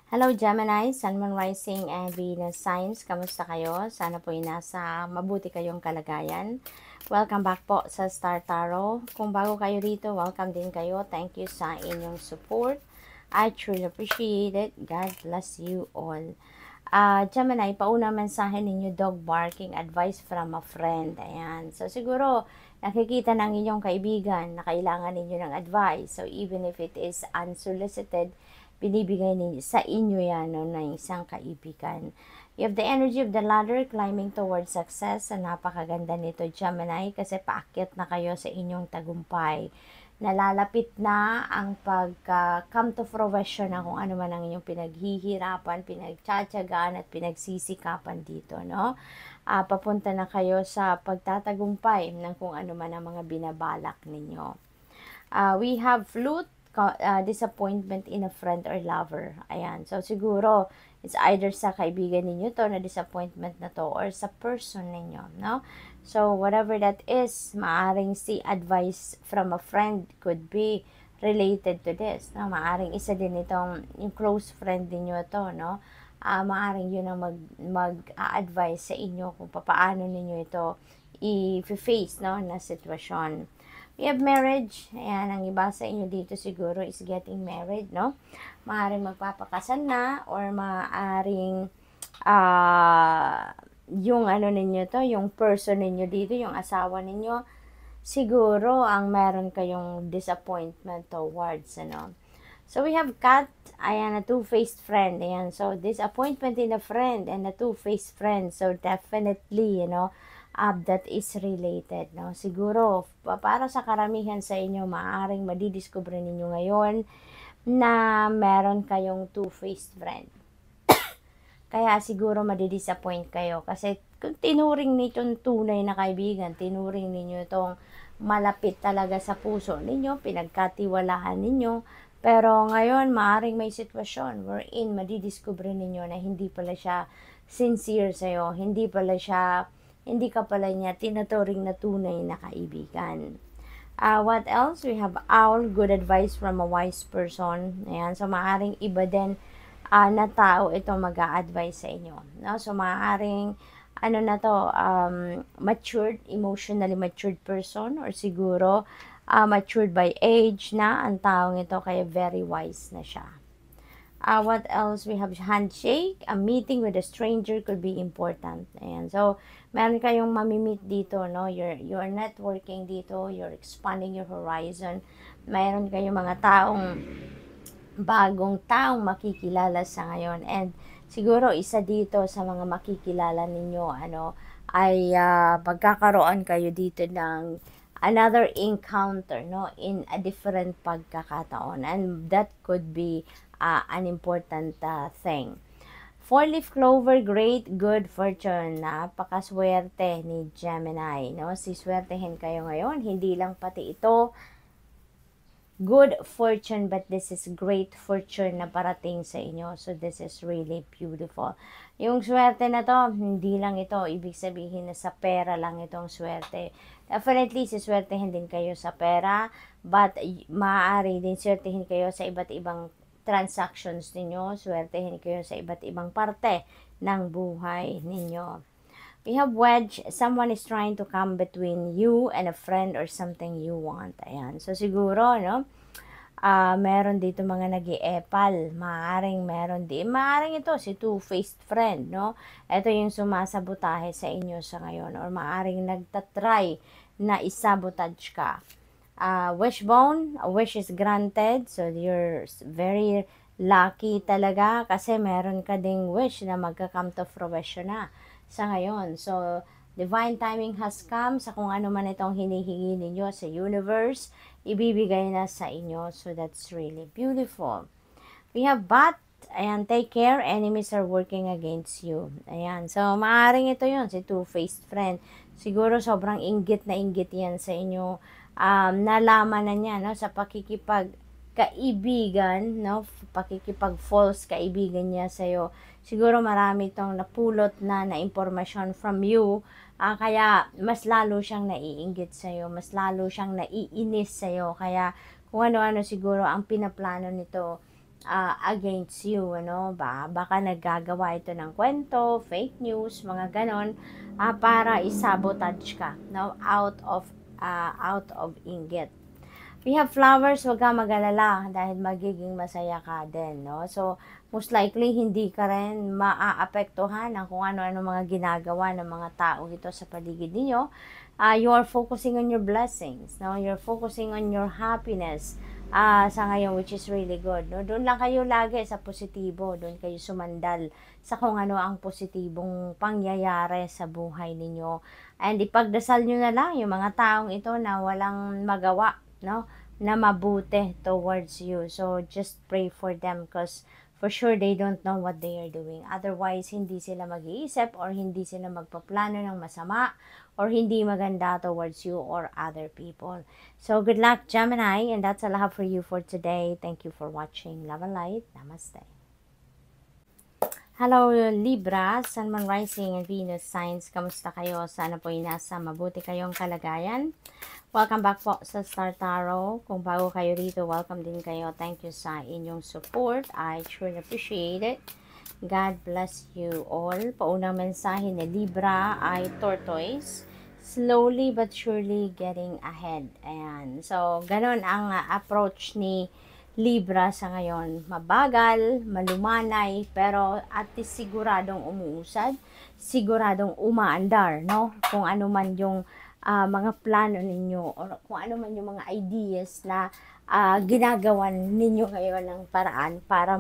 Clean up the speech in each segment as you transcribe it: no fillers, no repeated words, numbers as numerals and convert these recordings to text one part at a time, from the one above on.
Hello Gemini, Sun, Moon, Rising, and Venus signs. Kamusta kayo? Sana po ay nasa mabuti kayong kalagayan. Welcome back po sa Star Tarot. Kung bago kayo rito, welcome din kayo. Thank you sa inyong support. I truly appreciate it. God bless you all. Gemini, pauna mensahe ninyo, dog barking, advice from a friend. Ayan. So siguro, nakikita ng inyong kaibigan na kailangan ninyo ng advice. So even if it is unsolicited, binibigay ninyo sa inyo yan no, ng isang kaibigan. You have the energy of the ladder climbing towards success. Napakaganda nito, Gemini, kasi paakyat na kayo sa inyong tagumpay. Nalalapit na ang pag-come to fruition na kung ano man ang inyong pinaghihirapan, pinagtsatsagaan at pinagsisikapan dito, no? Papunta na kayo sa pagtatagumpay ng kung ano man ang mga binabalak ninyo. We have flute, disappointment in a friend or lover. Ayan. So, siguro, it's either sa kaibigan ninyo to na disappointment na to or sa person ninyo, no? So, whatever that is, maaring si advice from a friend could be related to this, no? Maaring isa din itong yung close friend ninyo to, no? Maaring yun ang mag-advise sa inyo kung paano ninyo ito i-face, no, na sitwasyon. We have marriage. Ayan, ang iba sa inyo dito siguro is getting married, no? Maaring magpapakasal na or maaring yung ano ninyo to, yung person ninyo dito, yung asawa ninyo, siguro ang meron kayong disappointment towards, ano. So we have cat, ayan, a two-faced friend. Ayan, so disappointment in a friend and a two-faced friend. So definitely, you know, that is related, no? Siguro, para sa karamihan sa inyo, maaaring madidiscover ninyo ngayon na meron kayong two-faced friend. Kaya siguro madidisappoint kayo kasi kung tinuring nitong tunay na kaibigan, tinuring ninyo itong malapit talaga sa puso ninyo, pinagkatiwalaan ninyo, pero ngayon maaaring may sitwasyon wherein madidiscover ninyo na hindi pala siya sincere sa'yo, hindi ka pala niya tinuturing na tunay na kaibigan. What else? We have owl, good advice from a wise person. Ayan, so maaaring iba din na tao ito mag-a-advise sa inyo. No? So maaaring ano na to, matured, emotionally matured person or siguro matured by age na ang taong ito kaya very wise na siya. What else? We have handshake. A meeting with a stranger could be important. Ayan. So, meron kayong mamimit dito, no? You're networking dito. You're expanding your horizon. Meron kayong mga bagong taong makikilala sa ngayon. And, siguro, isa dito sa mga makikilala ninyo, ay magkakaroon kayo dito ng another encounter, no? In a different pagkakataon. And that could be an important thing. Four-leaf clover, great good fortune. Napakaswerte ni Gemini, no? Siswertehin kayo ngayon. Hindi lang pati ito good fortune, but this is great fortune na parating sa inyo. So, this is really beautiful. Yung swerte na to, hindi lang ito, ibig sabihin na sa pera lang itong swerte. Definitely, siswertehin din kayo sa pera, but maaari din swertehin kayo sa iba't ibang transactions ninyo, swertehin kayo sa iba't ibang parte ng buhay ninyo. We have wedge, someone is trying to come between you and a friend or something you want. Ayan. So, siguro, no? Meron dito mga nag-iepal. Maaring ito, si two-faced friend, no? Ito yung sumasabotahe sa inyo sa ngayon. Or maaring nagtatry na isabotage ka. Wishbone, a wish is granted. So, you're very lucky talaga kasi meron ka ding wish na magka-come to fruition na sa ngayon. So, divine timing has come sa kung ano man itong hinihingi ninyo sa universe, ibibigay na sa inyo. So, that's really beautiful. We have bat. Ayan, take care. Enemies are working against you. Ayan. So, maaaring ito yun, si two-faced friend. Siguro sobrang inggit na inggit yan sa inyo. Nalaman na niya, no, sa pakikipagkaibigan, no, pakikipag-false kaibigan niya sa'yo. Siguro marami itong napulot na impormasyon from you. Kaya mas lalo siyang naiinggit sa'yo, mas lalo siyang naiinis sa'yo. Kaya kung ano-ano siguro ang pinaplano nito against you, ano, baka naggagawa ito ng kwento, fake news, mga ganon, para isabotage ka, no, out of inggit. We have flowers, wag kang mag-alala dahil magiging masaya ka din, no? So, most likely, hindi ka rin maaapektuhan ng kung ano-ano mga ginagawa ng mga tao ito sa paligid ninyo. You are focusing on your blessings, no? You're focusing on your happiness sa ngayon, which is really good, no? Doon lang kayo lagi sa positibo, doon kayo sumandal sa kung ano ang positibong pangyayari sa buhay ninyo. And ipagdasal nyo na lang yung mga taong ito na walang magawa, no, na mabuti towards you. So just pray for them because for sure they don't know what they are doing. Otherwise, hindi sila mag-iisip or hindi sila magpaplano ng masama or hindi maganda towards you or other people. So good luck, Gemini, and that's all I have for you for today. Thank you for watching. Love and light. Namaste. Hello Libra, Sun, Moon, Rising, and Venus signs. Kamusta kayo? Sana po nasa mabuti kayong kalagayan. Welcome back po sa Star Tarot. Kung bago kayo rito, welcome din kayo. Thank you sa inyong support. I truly appreciate it. God bless you all. Paunang mensahe ni Libra ay tortoise. Slowly but surely getting ahead. Ayan. So, ganon ang approach ni Libra sa ngayon. Mabagal, malumanay, pero at least siguradong umuusad, siguradong umaandar, no? Kung ano man yung mga plano ninyo or kung ano man yung mga ideas na ginagawan ninyo ngayon ng paraan para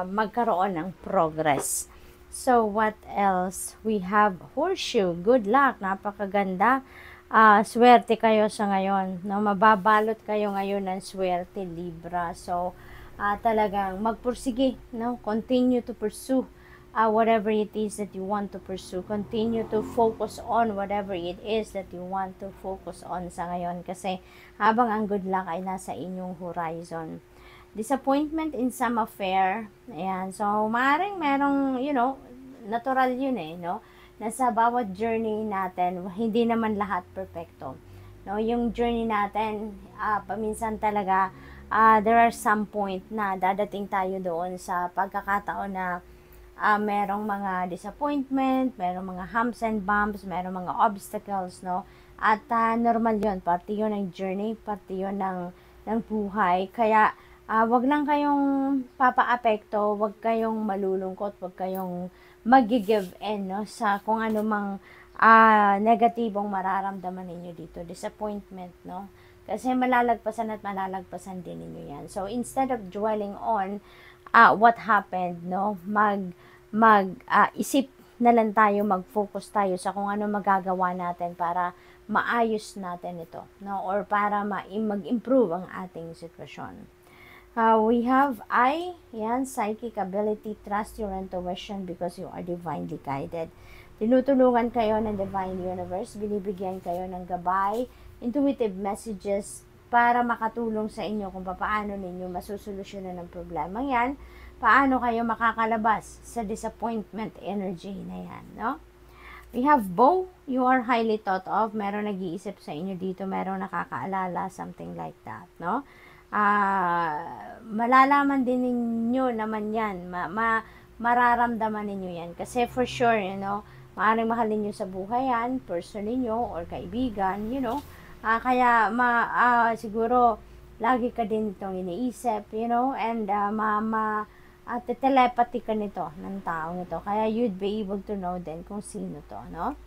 magkaroon ng progress. So, what else? We have horseshoe. Good luck. Napakaganda. Swerte kayo sa ngayon. No? Mababalot kayo ngayon ng swerte, Libra. So, talagang magpursige. No? Continue to pursue whatever it is that you want to pursue. Continue to focus on whatever it is that you want to focus on sa ngayon. Kasi habang ang good luck ay nasa inyong horizon. Disappointment in some affair. Ayan. So, maaaring merong, natural yun no? Nasa bawat journey natin, hindi naman lahat perfecto. No? Yung journey natin, paminsan talaga, there are some point na dadating tayo doon sa pagkakataon na merong mga disappointment, merong mga humps and bumps, merong mga obstacles, no? At normal yun, parte yun ng journey, parte yun ng buhay. Kaya, wag lang kayong papaapekto, wag kayong malulungkot, wag kayong mag-give in, no, sa kung ano mang negatibong mararamdaman ninyo dito, disappointment, no? Kasi malalagpasan at malalagpasan din ninyo yan. So, instead of dwelling on what happened, no, isip na lang tayo, mag-focus tayo sa kung ano magagawa natin para maayos natin ito, no, or para mag-improve ang ating sitwasyon. We have psychic ability, trust your intuition because you are divinely guided. Tinutulungan kayo ng Divine Universe, binibigyan kayo ng gabay, intuitive messages para makatulong sa inyo kung paano ninyo masusolusyonan ng problema yan, paano kayo makakalabas sa disappointment energy na yan, no? We have bow, you are highly thought of, meron nag-iisip sa inyo dito, meron nakakaalala, something like that, no? Malalaman din ninyo naman yan, mararamdaman ninyo yan, kasi for sure, maaaring mahal ninyo sa buhay yan, person ninyo, or kaibigan, kaya siguro, lagi ka din itong iniisip, and telepathy ka nito, ng taong ito, kaya you'd be able to know din kung sino to, no?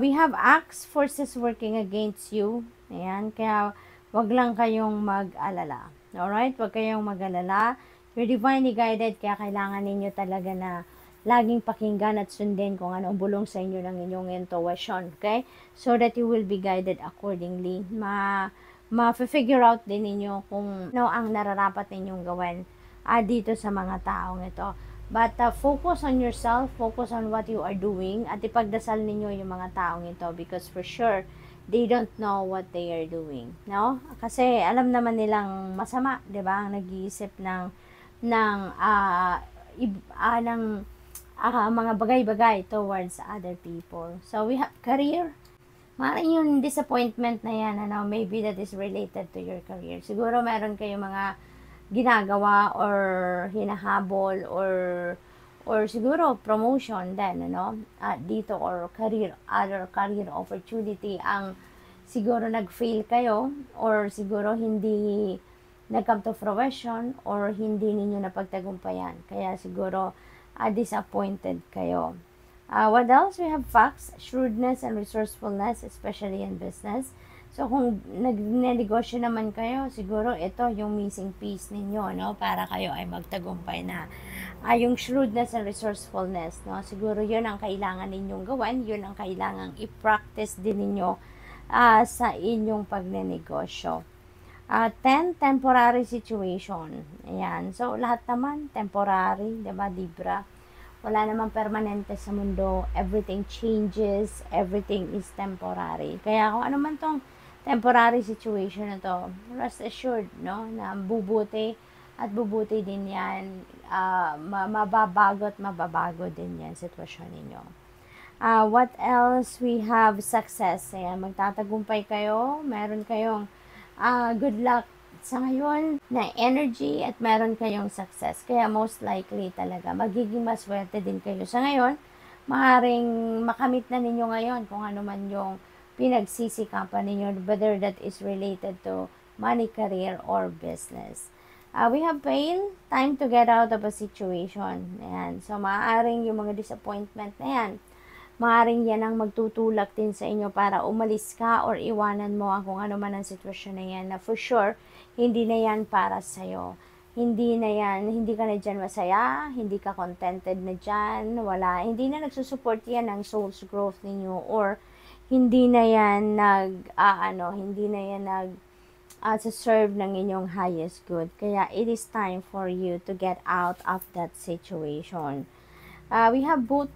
We have axe forces working against you, ayan, kaya, wag lang kayong mag-alala. Alright? Wag kayong mag-alala. You're divinely guided, kaya kailangan ninyo talaga na laging pakinggan at sundin kung ano ang bulong sa inyo ng inyong intuition. Okay? So that you will be guided accordingly. Ma-figure out din ninyo kung ano ang nararapat ninyong gawin dito sa mga taong ito. But focus on yourself, focus on what you are doing, at ipagdasal ninyo yung mga taong ito because for sure, they don't know what they are doing, no? Kasi alam naman nilang masama, 'di ba? Ang nag-iisip ng mga bagay-bagay towards other people. So we have career. Maaaring yung disappointment na yan, maybe that is related to your career. Siguro meron kayong mga ginagawa or hinahabol or siguro promotion din, ano, dito or other career opportunity ang siguro nag-fail kayo or siguro hindi nag-come to fruition or hindi ninyo napagtagumpayan. Kaya siguro disappointed kayo. What else? We have facts, shrewdness, and resourcefulness, especially in business. So, kung nag-negosyo naman kayo, siguro ito yung missing piece ninyo, no? Para kayo ay magtagumpay na. Yung shrewdness and resourcefulness, no? Siguro yun ang kailangan ninyong gawin, yun ang kailangan i-practice din ninyo sa inyong pagnenegosyo. 10, temporary situation. Ayan. So, lahat naman, temporary, diba, Libra? Wala namang permanente sa mundo. Everything changes. Everything is temporary. Kaya kung ano man tong temporary situation na to, rest assured, no, na bubuti at bubuti din yan. Mababago at mababago din yan sitwasyon ninyo. What else? We have success. Ayan, magtatagumpay kayo. Meron kayong good luck sa ngayon na energy at meron kayong success. Kaya most likely talaga, magiging maswerte din kayo sa ngayon. Maaaring makamit na ninyo ngayon kung ano man yung pinagsisikapan ninyo, whether that is related to money, career, or business. We have pain, time to get out of a situation. Ayan. So, maaaring yung mga disappointment na yan, maaaring yan ang magtutulak din sa inyo para umalis ka or iwanan mo kung ano man ang sitwasyon na yan na for sure, hindi na yan para sa'yo. Hindi na yan, hindi ka na dyan masaya, hindi ka contented na dyan, wala, hindi na nagsusupport yan ng soul's growth ninyo or hindi na yan hindi na yan serve ng inyong highest good. Kaya it is time for you to get out of that situation. We have both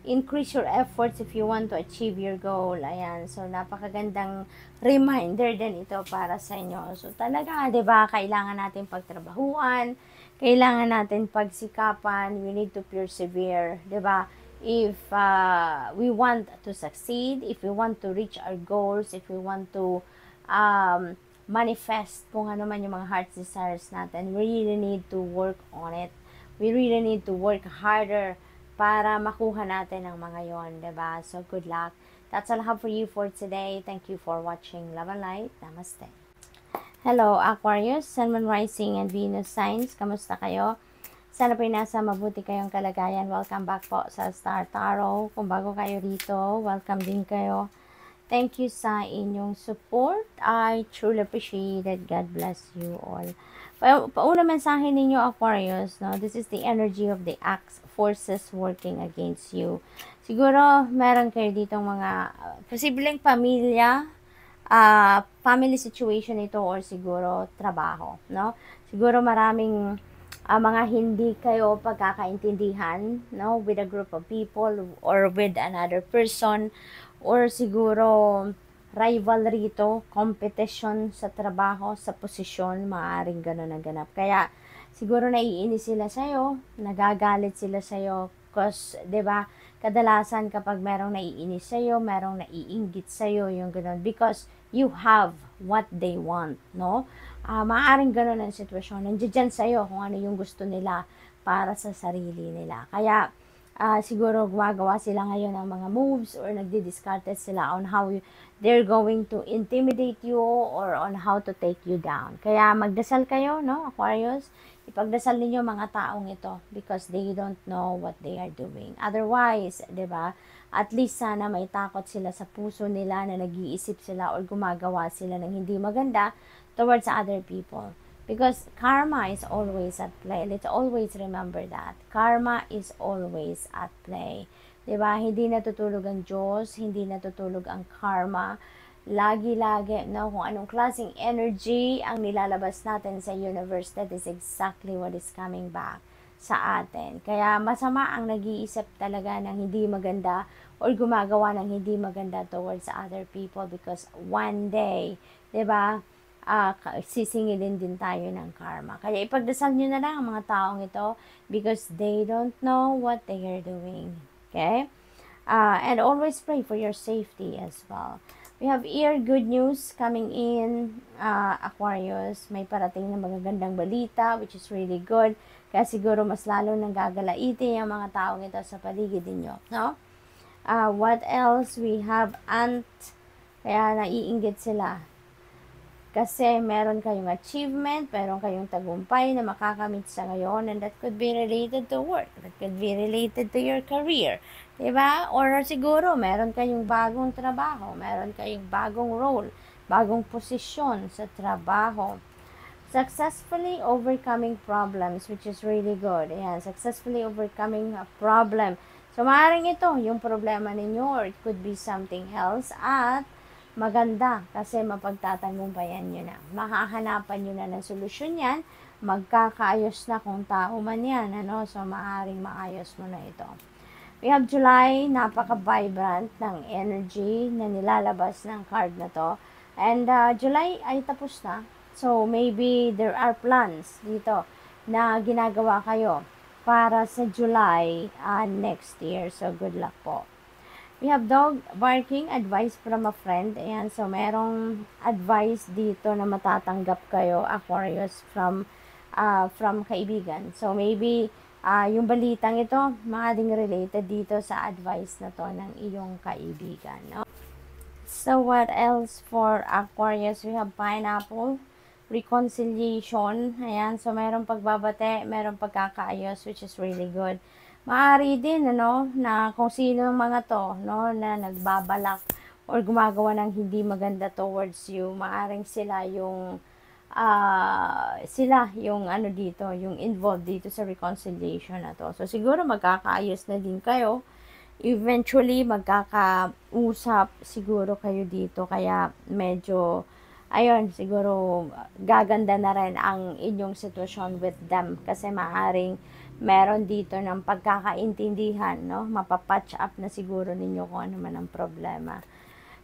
increase your efforts if you want to achieve your goal. Ayan. So, napakagandang reminder din ito para sa inyo. So, talaga, di ba, kailangan natin pagtrabahuan, kailangan natin pagsikapan, we need to persevere, di ba? If we want to succeed, if we want to reach our goals, if we want to manifest kung ano man yung mga heart desires natin, we really need to work on it. We really need to work harder para makuha natin ang mga yon, diba? So, good luck. That's all I have for you for today. Thank you for watching Love and Light. Namaste. Hello, Aquarius, Sun, Moon, Rising, and Venus signs. Kamusta kayo? Sana po nasa mabuti kayong kalagayan. Welcome back po sa Star Tarot. Kung bago kayo rito, welcome din kayo. Thank you sa inyong support. I truly appreciate it. God bless you all. Pauna mensahe ninyo, Aquarius, no? This is the energy of the axe forces working against you. Siguro, meron kayo ditong mga posibleng pamilya, family situation ito or siguro trabaho, no? Siguro maraming mga hindi kayo pagkakaintindihan, no? With a group of people or with another person or siguro rivalry ito, competition sa trabaho, sa posisyon, maaaring gano'n ang ganap. Kaya, siguro naiinis sila sa'yo, nagagalit sila sa'yo, because, diba, kadalasan kapag merong naiinis sa'yo, merong naiinggit sa'yo, yung gano'n, because you have what they want, no? Maaaring gano'n ang sitwasyon. Nandiyan sa'yo kung ano yung gusto nila para sa sarili nila. Kaya, siguro gumagawa sila ngayon ng mga moves or nagdi-discard sila on how they're going to intimidate you or on how to take you down. Kaya magdasal kayo, no, Aquarius? Ipagdasal ninyo mga taong ito because they don't know what they are doing. Otherwise, di ba, at least sana may takot sila sa puso nila na nag-iisip sila or gumagawa sila ng hindi maganda towards other people. Because karma is always at play. Let's always remember that. Karma is always at play. Diba? Hindi natutulog ang Diyos, hindi natutulog ang karma. Lagi-lagi, no? Kung anong klaseng energy ang nilalabas natin sa universe, that is exactly what is coming back sa atin. Kaya masama ang nag-iisip talaga ng hindi maganda or gumagawa ng hindi maganda towards other people because one day, diba? Sisingilin din tayo ng karma. Kaya ipagdasal nyo na lang ang mga taong ito because they don't know what they are doing. Okay? And always pray for your safety as well. We have here good news coming in, Aquarius. May parating na magagandang balita, which is really good. Kaya siguro mas lalo nang gagalaiti ang mga taong ito sa paligid ninyo, no? What else? We have Ant. Kaya naiinggit sila. Kasi meron kayong achievement, meron kayong tagumpay na makakamit sa ngayon, and that could be related to work, that could be related to your career, diba? Or siguro meron kayong bagong trabaho, meron kayong bagong role, bagong posisyon sa trabaho. Successfully overcoming problems, which is really good. Ayan, successfully overcoming a problem. So, maaaring ito yung problema ninyo, or it could be something else, at maganda kasi mapagtatagumpayan nyo na. Makahanapan nyo na ng solusyon yan, magkakaayos na kung tao man yan, ano? So, maaaring maayos mo na ito. We have July, napaka-vibrant ng energy na nilalabas ng card na to. And July ay tapos na. So, maybe there are plans dito na ginagawa kayo para sa July next year. So, good luck po. We have dog barking, advice from a friend. Ayan, so merong advice dito na matatanggap kayo, Aquarius, from kaibigan. So maybe yung balitang ito, maaaring related dito sa advice na to ng iyong kaibigan, no? So what else for Aquarius? We have pineapple, reconciliation. Ayan, so merong pagbabate, merong pagkakaayos, which is really good. Maaari din, ano, na kung sino ng mga to, no, na nagbabalak or gumagawa ng hindi maganda towards you, maaring sila yung ano dito, yung involved dito sa reconciliation na to. So, siguro magkakaayos na din kayo. Eventually, magkakausap siguro kayo dito. Kaya, medyo, ayun, siguro gaganda na rin ang inyong sitwasyon with them. Kasi maaring meron dito ng pagkakaintindihan, no? Mapapatch up na siguro ninyo kung ano man ang problema.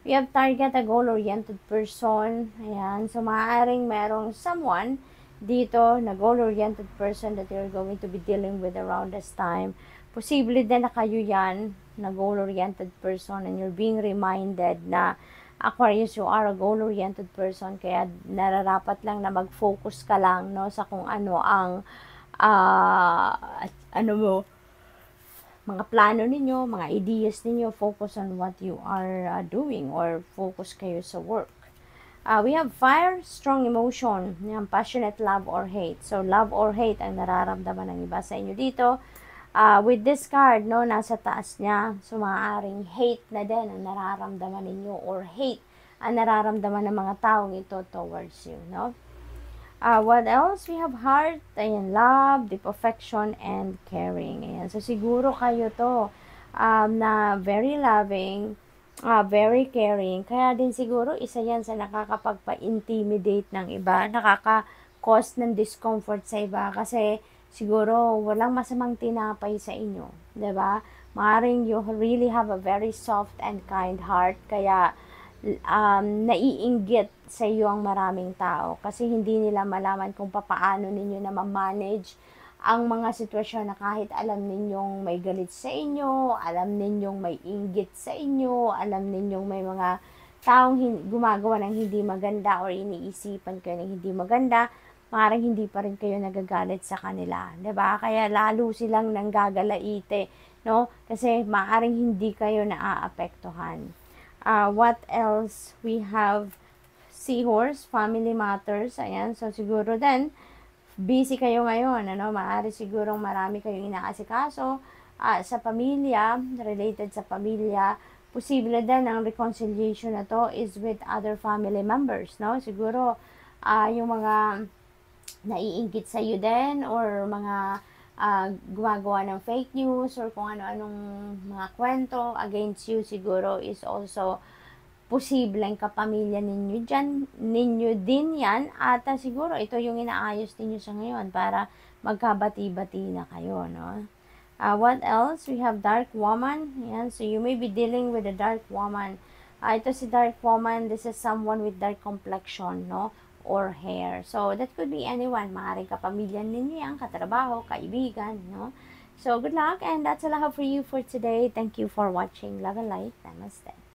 We have target, a goal-oriented person. Ayan. So, maaaring merong someone dito na goal-oriented person that you're going to be dealing with around this time. Posible din na kayo yan na goal-oriented person and you're being reminded na Aquarius, you are a goal-oriented person. Kaya nararapat lang na mag-focus ka lang, no, sa kung ano ang mga plano ninyo, mga ideas ninyo, focus on what you are doing or focus kayo sa work. We have fire, strong emotion, yung passionate love or hate. So, love or hate ang nararamdaman ng iba sa inyo dito. With this card, no, nasa taas niya, so maaaring hate na din ang nararamdaman ninyo or hate ang nararamdaman ng mga taong ito towards you, no? What else? We have heart, ayan, love, deep affection, and caring. Ayan. So, siguro kayo to na very loving, very caring. Kaya din siguro isa yan sa nakakapagpa-intimidate ng iba, nakaka-cause ng discomfort sa iba. Kasi siguro walang masamang tinapay sa inyo. Diba? Maaring you really have a very soft and kind heart. Kaya naiinggit sa iyo ang maraming tao kasi hindi nila malaman kung paano ninyo na ma-manage ang mga sitwasyon na kahit alam ninyong may galit sa inyo, alam ninyong may inggit sa inyo, alam ninyong may mga taong gumagawa ng hindi maganda or iniisipan kayo ng hindi maganda, maaaring hindi pa rin kayo nagagalit sa kanila, 'di ba? Kaya lalo silang nanggagalaite, no? Kasi maaaring hindi kayo naaapektuhan. What else? We have seahorse, family matters. Ayan, so siguro din, busy kayo ngayon, ano, maaari sigurong marami kayong inaasikaso sa pamilya, related sa pamilya. Posible din ang reconciliation na to is with other family members, no? Siguro, yung mga naiinggit sa iyo din or mga gumagawa ng fake news or kung ano-anong mga kwento against you siguro is also posibleng kapamilya ninyo din yan at siguro ito yung inaayos ninyo sa ngayon para magkabati-bati na kayo, no? What else? We have dark woman. Yan. So you may be dealing with a dark woman. Ito si dark woman, this is someone with dark complexion, no? Or hair. So, that could be anyone. Maaaring kapamilya ninyo yan, katrabaho, kaibigan, no? So, good luck and that's all I have for you for today. Thank you for watching. Love and light. Namaste.